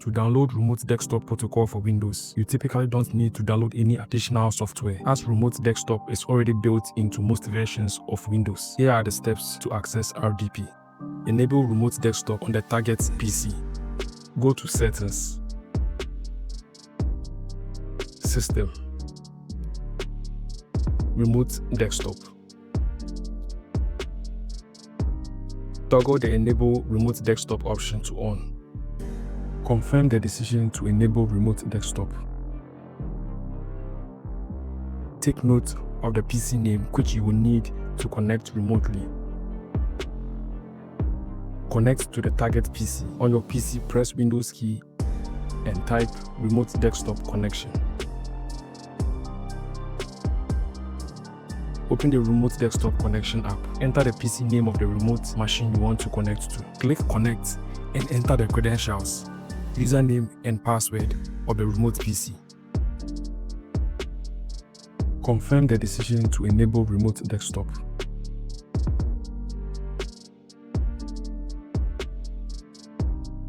To download Remote Desktop Protocol for Windows, you typically don't need to download any additional software, as Remote Desktop is already built into most versions of Windows. Here are the steps to access RDP. Enable Remote Desktop on the target PC. Go to Settings, System, Remote Desktop. Toggle the Enable Remote Desktop option to on. Confirm the decision to enable Remote Desktop. Take note of the PC name which you will need to connect remotely. Connect to the target PC. On your PC, press Windows key and type Remote Desktop Connection. Open the Remote Desktop Connection app. Enter the PC name of the remote machine you want to connect to. Click Connect and enter the credentials, username and password of the remote PC. Confirm the decision to enable Remote Desktop.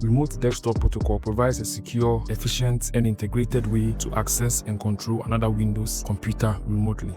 Remote Desktop Protocol provides a secure, efficient, and integrated way to access and control another Windows computer remotely.